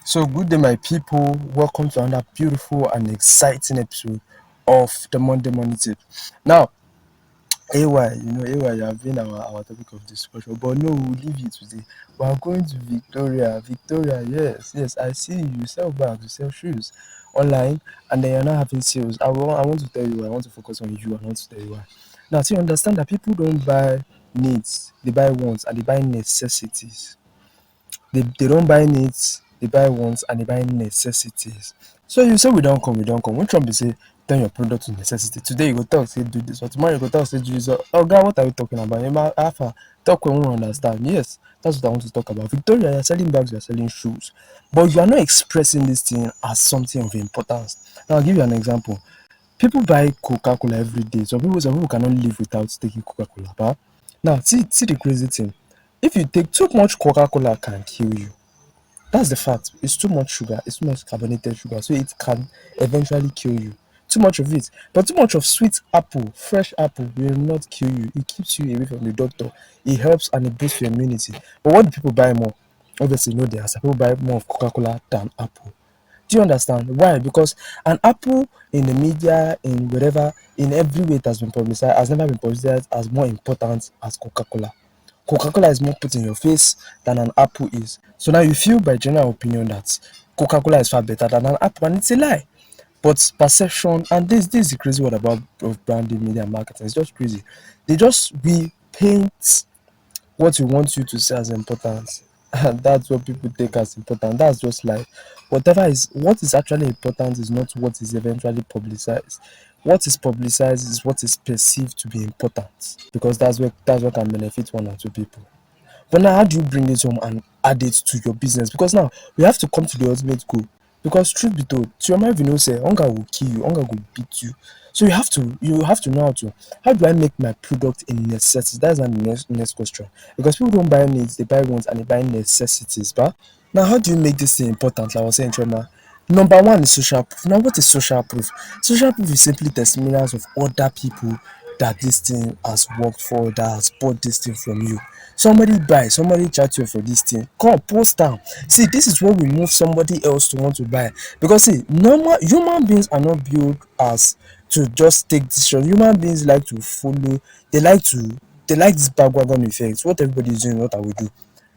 So, good day, my people. Welcome to another beautiful and exciting episode of the Monday Morning Tip. Now, AY, AY, you have been our topic of discussion, but no, we'll leave you today. We are going to Victoria. Victoria, yes, yes, I see you sell bags, you sell shoes online, and then you're not having sales. I want to tell you why. I want to focus on you. I want to tell you why. Now, so you understand that people don't buy needs, they buy wants, and they buy necessities. They don't buy needs, they buy wants, and they buy necessities. So you say we don't come. When Trump be say turn your product to necessity, today you go talk say do this, or tomorrow you go talk say do this. Oh God, what are we talking about? Alpha, talk when we understand. Yes, that's what I want to talk about. Victoria, you're selling bags, you're selling shoes, but you are not expressing this thing as something of importance. Now I'll give you an example. People buy Coca-Cola every day. Some people cannot live without taking Coca-Cola. But now see the crazy thing. If you take too much Coca-Cola can kill you. That's the fact. It's too much sugar. It's too much carbonated sugar, so it can eventually kill you. Too much of it, but too much of sweet apple, fresh apple, will not kill you. It keeps you away from the doctor. It helps and it boosts your immunity. But what do people buy more? Obviously, no, the answer. People buy more of Coca-Cola than apple. Do you understand why? Because an apple in the media, in wherever, in every way it has been publicized, has never been publicized as more important as Coca-Cola. Coca-Cola is more put in your face than an apple is. So now you feel by general opinion that Coca-Cola is far better than an apple, and it's a lie. But perception, and this is the crazy word about of branding, media, and marketing. It's just crazy. They just we paint what you want you to see as important, and that's what people take as important. That's just life. What is actually important is not what is eventually publicized. What is publicized is what is perceived to be important, because that's what can benefit one or two people. But now, how do you bring it home and add it to your business? Because now we have to come to the ultimate goal. Because truth be told, to your mind, you know, say hunger will kill you, hunger will beat you. So you have to know how do I make my product a necessity? That's the next question. Because people don't buy needs, they buy wants and they buy necessities. But now, how do you make this thing important? Like I was saying, Chema, number one is social proof. Now, what is social proof? Social proof is simply testimonials of other people that this thing has worked for, that has bought this thing from you. Somebody chat you for this thing. Come, post down. See, this is what will move somebody else to want to buy. Because see, normal human beings are not built as to just take decision. Human beings like to follow, they like to they like this bandwagon effect. What everybody is doing, what I will do.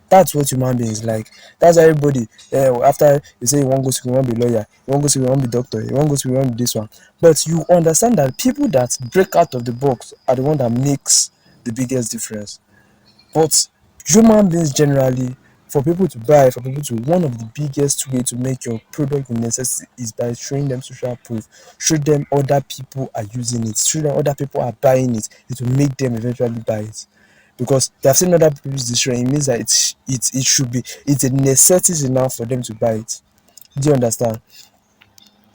That's what human beings like. That's why everybody, after you say you want to go school, you want to be lawyer, you want to go school, you want to be doctor, you want to go school, you want to be this one. But you understand that people that break out of the box are the one that makes the biggest difference. But human beings generally, for people to buy, for people to, one of the biggest way to make your product a necessity is by showing them social proof. Show them other people are using it. Show them other people are buying it. It will make them eventually buy it. Because they have seen other people use this, it means that it should be, it's a necessity now for them to buy it. Do you understand?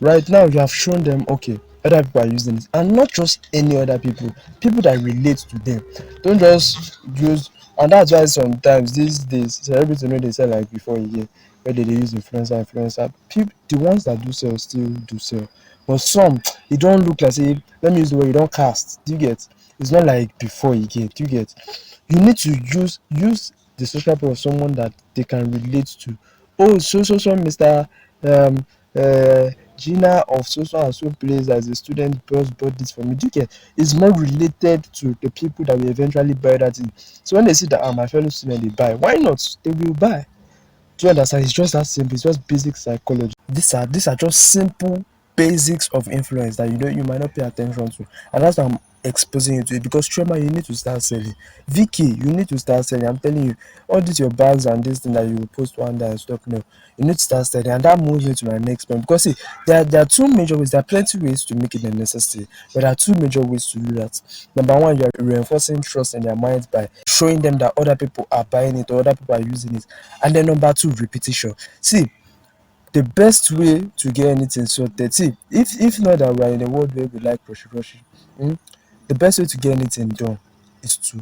Right now you have shown them, okay, other people are using it, and not just any other people that relate to them. Don't just use, and that's why sometimes these days celebrities know they sell like before again, where they use influencer people, the ones that do sell still do sell, but some it don't look like, say, let me use the word, you don't cast. Do you get? It's not like before again. Do you get? You need to use the social proof of someone that they can relate to. Oh, so Mr. um uh Gina of so so and so place as a student just bought this for me. Do you get? It's more related to the people that will eventually buy that thing. So when they see that, my fellow student they buy, why not? They will buy. Do you understand? It's just that simple. It's just basic psychology. These are just simple basics of influence that you might not pay attention to, and that's why I'm exposing you to it. Because Trema, you need to start selling. Vicky, you need to start selling. I'm telling you, all these your bags and this thing that you will post one day and stuff. No, you need to start selling, and that moves me to my next point. Because see, there are two major ways. There are plenty ways to make it a necessity, but there are two major ways to do that. Number one, you are reinforcing trust in their minds by showing them that other people are buying it or other people are using it, and then number two, repetition. See, the best way to get anything sorted, see, if not that we are in a world where we like rushy, the best way to get anything done is to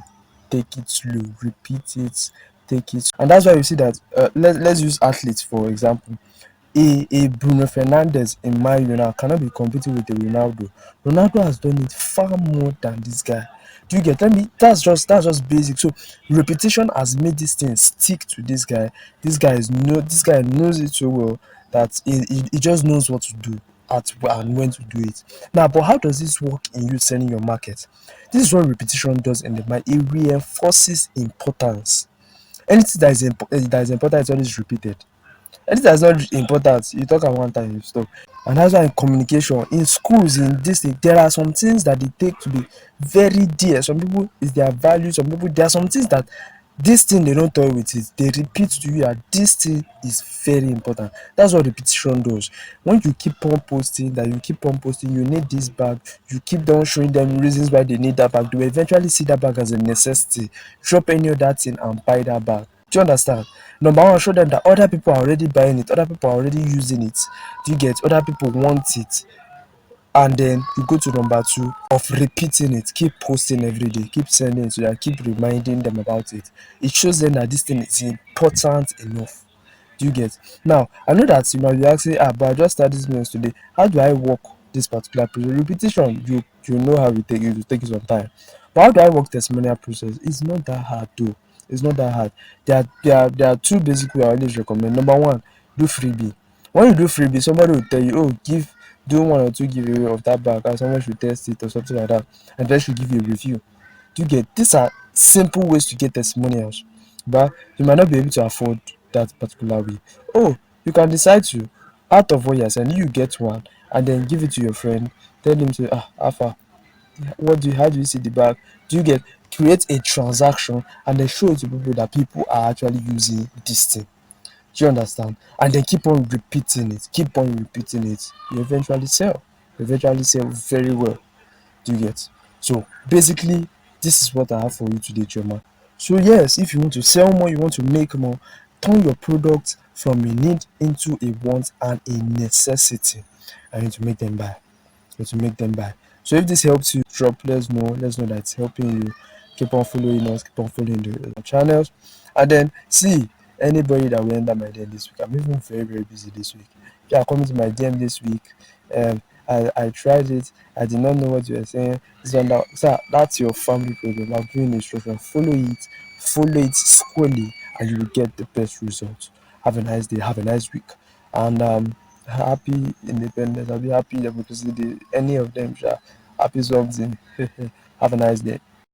take it slow, repeat it, take it, and that's why you see that, let's use athletes for example. A Bruno Fernandes in Man U now cannot be competing with a Ronaldo. Ronaldo has done it far more than this guy. Do you get? Let me. That's just basic. So repetition has made this thing stick to this guy. This guy knows it so well that he just knows what to do and when to do it. Now, but how does this work in you selling your market? This is what repetition does in the mind. It reinforces importance. Anything that is important is always repeated. Anything that's not important, you talk am one time, you stop. And that's why in communication, in schools, in this thing, there are some things that they take to be very dear. Some people is their value. Some people, there are some things that this thing they don't toy with it. They repeat to you that this thing is very important. That's what repetition does. When you keep on posting that you keep on posting, you need this bag, you keep on showing them reasons why they need that bag, they will eventually see that bag as a necessity, drop any other thing and buy that bag. Do you understand? Number one, show them that other people are already buying it, other people are already using it. Do you get? Other people want it. And then you go to number two of repeating it, keep posting every day, keep sending it to them, keep reminding them about it. It shows them that this thing is important enough. Do you get? Now, I know that you might be asking, but I just started this business today. How do I work this particular process? Repetition, you know how it will take you some time. But how do I work testimonial process? It's not that hard though. It's not that hard. There are two basic ways I always recommend. Number one, do freebie. When you do freebie, somebody will tell you, oh, do one or two giveaway of that bag, and someone should test it or something like that, and then should give you a review. Do you get? These are simple ways to get testimonials, but you might not be able to afford that particular way. Oh, you can decide to, out of what you're saying, you get one and then give it to your friend. Tell him to Alpha, how do you see the bag? Do you get? Create a transaction and then show it to people that people are actually using this thing. Do you understand? And then keep on repeating it, keep on repeating it. You eventually sell. You eventually sell very well. Do you get? So basically, this is what I have for you today, Choma. So yes, if you want to sell more, you want to make more, turn your product from a need into a want and a necessity. I need to make them buy. To make them buy. So if this helps you, drop. Let's know. Let's know that it's helping you. Keep on following us. Keep on following the channels, and then see anybody that will enter my DM this week. I'm even very busy this week. If you are coming to my DM this week, um, I tried it. I did not know what you were saying. This one that, sir, that's your family problem. I've given instruction. Follow it squarely, and you will get the best results. Have a nice day. Have a nice week, and happy independence. I'll be happy democracy day. Any of them, sha. Happy something. Have a nice day.